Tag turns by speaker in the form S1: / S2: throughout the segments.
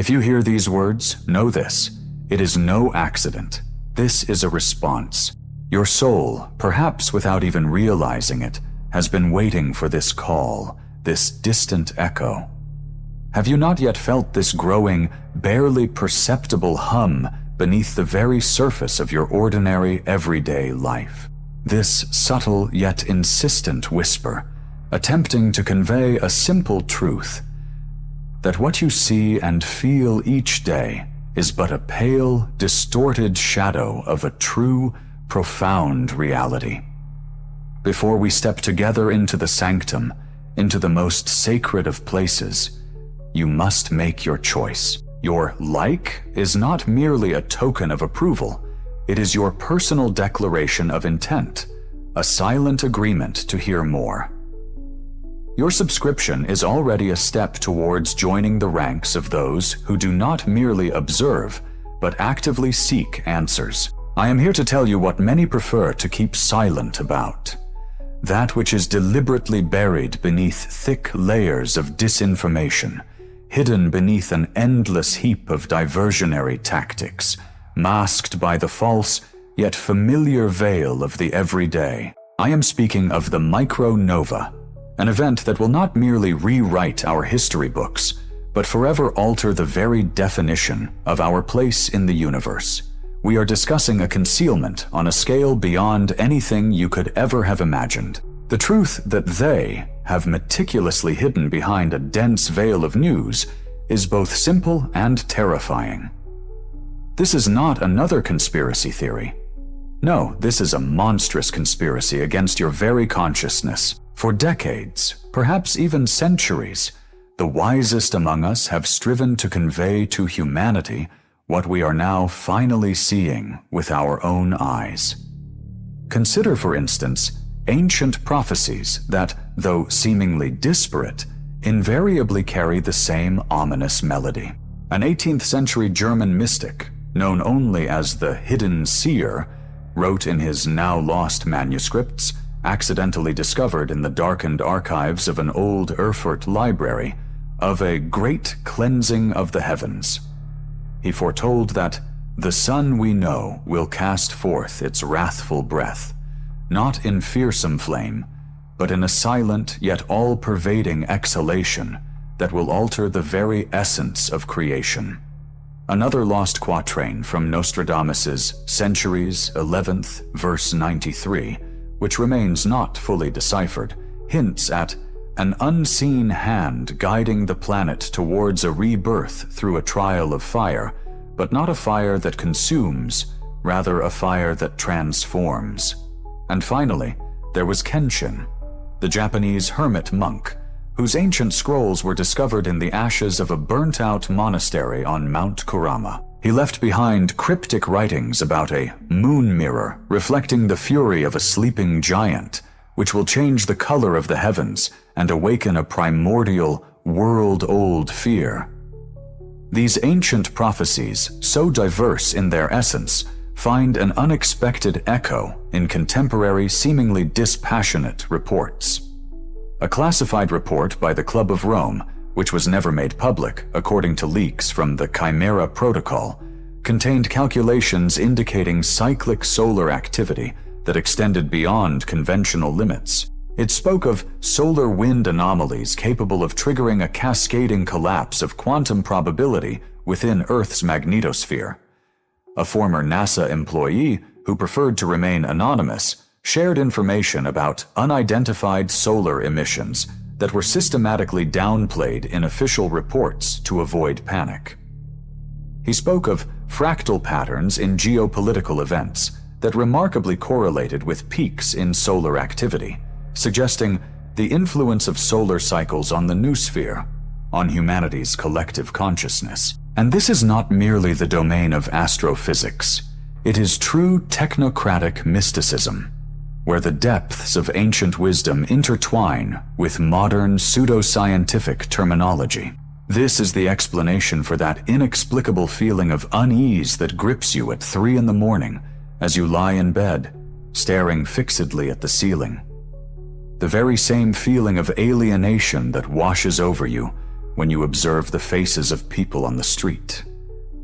S1: If you hear these words, know this: it is no accident. This is a response. Your soul, perhaps without even realizing it, has been waiting for this call, this distant echo. Have you not yet felt this growing, barely perceptible hum beneath the very surface of your ordinary, everyday life? This subtle yet insistent whisper, attempting to convey a simple truth, that what you see and feel each day is but a pale, distorted shadow of a true, profound reality. Before we step together into the sanctum, into the most sacred of places, you must make your choice. Your like is not merely a token of approval. It is your personal declaration of intent, a silent agreement to hear more. Your subscription is already a step towards joining the ranks of those who do not merely observe, but actively seek answers. I am here to tell you what many prefer to keep silent about. That which is deliberately buried beneath thick layers of disinformation, hidden beneath an endless heap of diversionary tactics, masked by the false yet familiar veil of the everyday. I am speaking of the micronova, an event that will not merely rewrite our history books, but forever alter the very definition of our place in the universe. We are discussing a concealment on a scale beyond anything you could ever have imagined. The truth that they have meticulously hidden behind a dense veil of news is both simple and terrifying. This is not another conspiracy theory. No, this is a monstrous conspiracy against your very consciousness. For decades, perhaps even centuries, the wisest among us have striven to convey to humanity what we are now finally seeing with our own eyes. Consider, for instance, ancient prophecies that, though seemingly disparate, invariably carry the same ominous melody. An 18th century German mystic, known only as the Hidden Seer, wrote in his now lost manuscripts, accidentally discovered in the darkened archives of an old Erfurt library, of a great cleansing of the heavens. He foretold that the sun we know will cast forth its wrathful breath, not in fearsome flame, but in a silent yet all-pervading exhalation that will alter the very essence of creation. Another lost quatrain from Nostradamus's Centuries 11th, verse 93, which remains not fully deciphered, hints at an unseen hand guiding the planet towards a rebirth through a trial of fire, but not a fire that consumes, rather a fire that transforms. And finally, there was Kenshin, the Japanese hermit monk, whose ancient scrolls were discovered in the ashes of a burnt-out monastery on Mount Kurama. He left behind cryptic writings about a moon mirror reflecting the fury of a sleeping giant, which will change the color of the heavens and awaken a primordial, world-old fear. These ancient prophecies, so diverse in their essence, find an unexpected echo in contemporary, seemingly dispassionate reports. A classified report by the Club of Rome, which was never made public according to leaks from the Chimera Protocol, contained calculations indicating cyclic solar activity that extended beyond conventional limits. It spoke of solar wind anomalies capable of triggering a cascading collapse of quantum probability within Earth's magnetosphere. A former NASA employee who preferred to remain anonymous shared information about unidentified solar emissions that were systematically downplayed in official reports to avoid panic. He spoke of fractal patterns in geopolitical events that remarkably correlated with peaks in solar activity, suggesting the influence of solar cycles on the noosphere, on humanity's collective consciousness. And this is not merely the domain of astrophysics. It is true technocratic mysticism, where the depths of ancient wisdom intertwine with modern pseudoscientific terminology. This is the explanation for that inexplicable feeling of unease that grips you at 3 a.m. as you lie in bed, staring fixedly at the ceiling. The very same feeling of alienation that washes over you when you observe the faces of people on the street.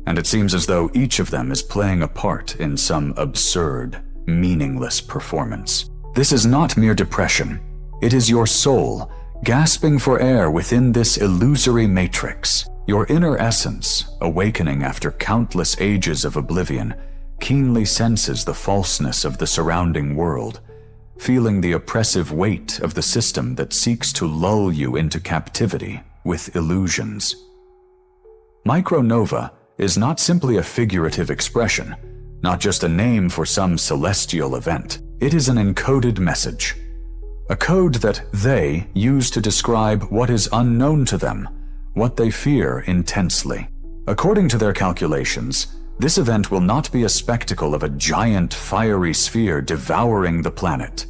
S1: And it seems as though each of them is playing a part in some absurd, meaningless performance. This is not mere depression. It is your soul, gasping for air within this illusory matrix. Your inner essence, awakening after countless ages of oblivion, keenly senses the falseness of the surrounding world, feeling the oppressive weight of the system that seeks to lull you into captivity with illusions. Micronova is not simply a figurative expression, not just a name for some celestial event. It is an encoded message, a code that they use to describe what is unknown to them, what they fear intensely. According to their calculations, this event will not be a spectacle of a giant fiery sphere devouring the planet.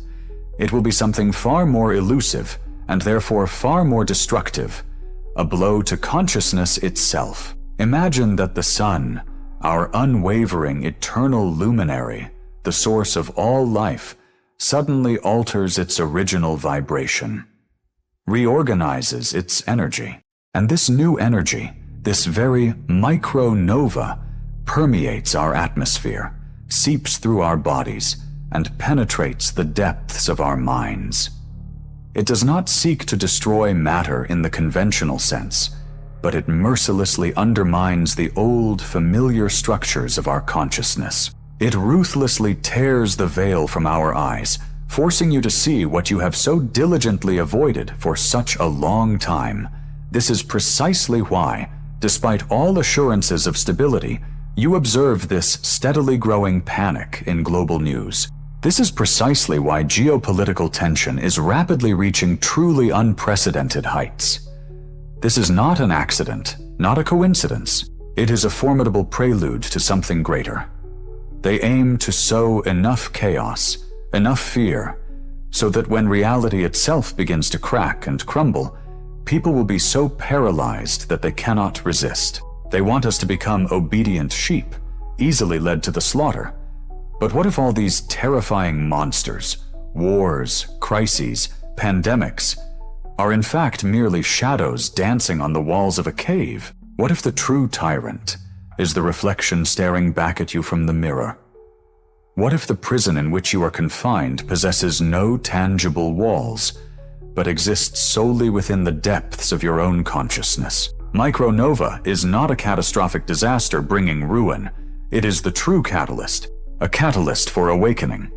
S1: It will be something far more elusive and therefore far more destructive, a blow to consciousness itself. Imagine that the sun, our unwavering eternal luminary, the source of all life, suddenly alters its original vibration, reorganizes its energy. And this new energy, this very micronova, permeates our atmosphere, seeps through our bodies, and penetrates the depths of our minds. It does not seek to destroy matter in the conventional sense, but it mercilessly undermines the old, familiar structures of our consciousness. It ruthlessly tears the veil from our eyes, forcing you to see what you have so diligently avoided for such a long time. This is precisely why, despite all assurances of stability, you observe this steadily growing panic in global news. This is precisely why geopolitical tension is rapidly reaching truly unprecedented heights. This is not an accident, not a coincidence. It is a formidable prelude to something greater. They aim to sow enough chaos, enough fear, so that when reality itself begins to crack and crumble, people will be so paralyzed that they cannot resist. They want us to become obedient sheep, easily led to the slaughter. But what if all these terrifying monsters, wars, crises, pandemics, are in fact merely shadows dancing on the walls of a cave? What if the true tyrant is the reflection staring back at you from the mirror? What if the prison in which you are confined possesses no tangible walls, but exists solely within the depths of your own consciousness? Micronova is not a catastrophic disaster bringing ruin. It is the true catalyst, a catalyst for awakening.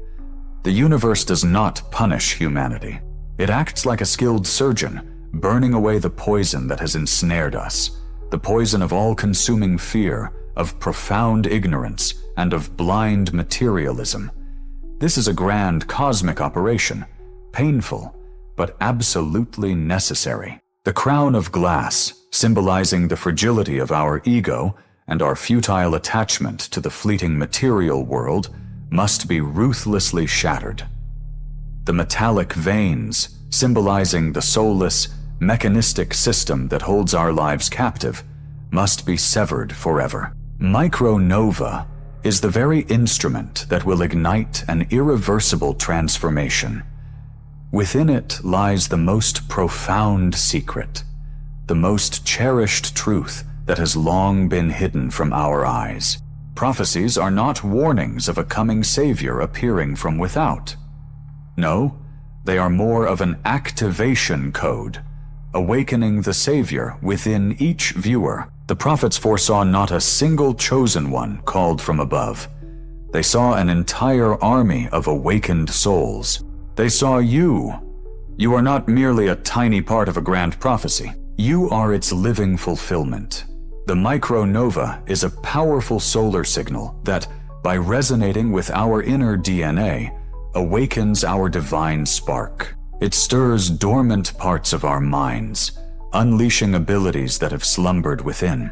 S1: The universe does not punish humanity. It acts like a skilled surgeon, burning away the poison that has ensnared us, the poison of all-consuming fear, of profound ignorance, and of blind materialism. This is a grand cosmic operation, painful, but absolutely necessary. The crown of glass, symbolizing the fragility of our ego and our futile attachment to the fleeting material world, must be ruthlessly shattered. The metallic veins, symbolizing the soulless, mechanistic system that holds our lives captive, must be severed forever. Micronova is the very instrument that will ignite an irreversible transformation. Within it lies the most profound secret, the most cherished truth that has long been hidden from our eyes. Prophecies are not warnings of a coming savior appearing from without. No, they are more of an activation code, awakening the savior within each viewer. The prophets foresaw not a single chosen one called from above. They saw an entire army of awakened souls. They saw you. You are not merely a tiny part of a grand prophecy. You are its living fulfillment. The micronova is a powerful solar signal that, by resonating with our inner DNA, awakens our divine spark. It stirs dormant parts of our minds, unleashing abilities that have slumbered within.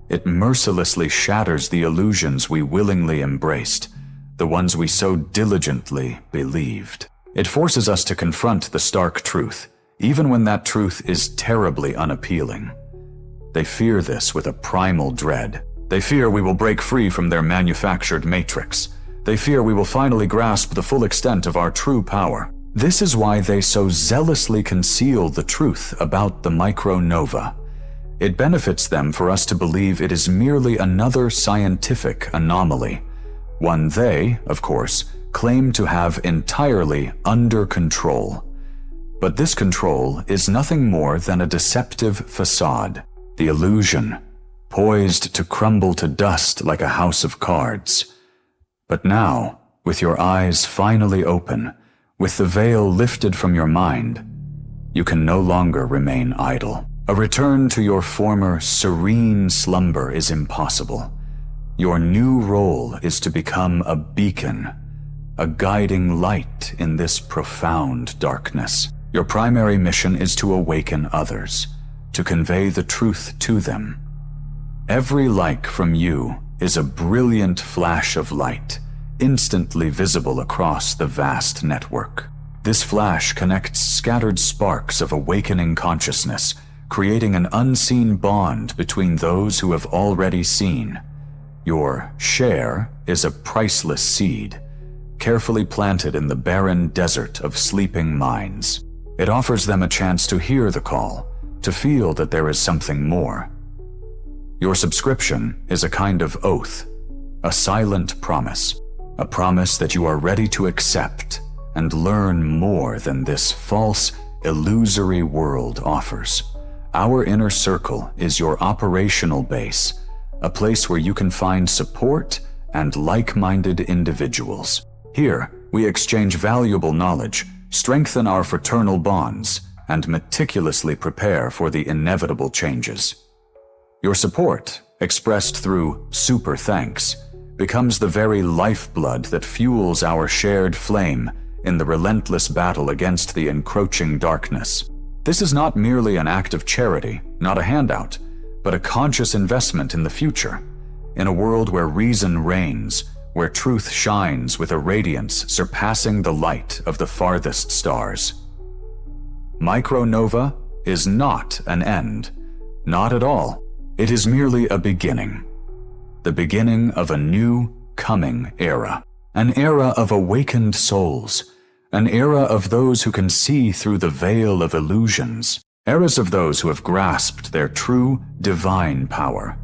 S1: It mercilessly shatters the illusions we willingly embraced, the ones we so diligently believed. It forces us to confront the stark truth, even when that truth is terribly unappealing. They fear this with a primal dread. They fear we will break free from their manufactured matrix. They fear we will finally grasp the full extent of our true power. This is why they so zealously conceal the truth about the micronova. It benefits them for us to believe it is merely another scientific anomaly, one they, of course, claim to have entirely under control. But this control is nothing more than a deceptive facade, the illusion, poised to crumble to dust like a house of cards. But now, with your eyes finally open, with the veil lifted from your mind, you can no longer remain idle. A return to your former serene slumber is impossible. Your new role is to become a beacon, a guiding light in this profound darkness. Your primary mission is to awaken others, to convey the truth to them. Every like from you is a brilliant flash of light, instantly visible across the vast network. This flash connects scattered sparks of awakening consciousness, creating an unseen bond between those who have already seen. Your share is a priceless seed, carefully planted in the barren desert of sleeping minds. It offers them a chance to hear the call, to feel that there is something more. Your subscription is a kind of oath, a silent promise, a promise that you are ready to accept and learn more than this false, illusory world offers. Our inner circle is your operational base, a place where you can find support and like-minded individuals. Here, we exchange valuable knowledge, strengthen our fraternal bonds, and meticulously prepare for the inevitable changes. Your support, expressed through super thanks, becomes the very lifeblood that fuels our shared flame in the relentless battle against the encroaching darkness. This is not merely an act of charity, not a handout, but a conscious investment in the future, in a world where reason reigns, where truth shines with a radiance surpassing the light of the farthest stars. Micronova is not an end, not at all. It is merely a beginning, the beginning of a new, coming era, an era of awakened souls, an era of those who can see through the veil of illusions, eras of those who have grasped their true, divine power.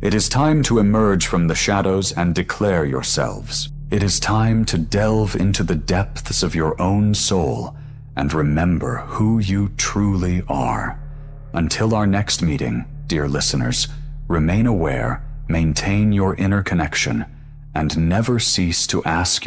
S1: It is time to emerge from the shadows and declare yourselves. It is time to delve into the depths of your own soul and remember who you truly are. Until our next meeting, dear listeners, remain aware, maintain your inner connection, and never cease to ask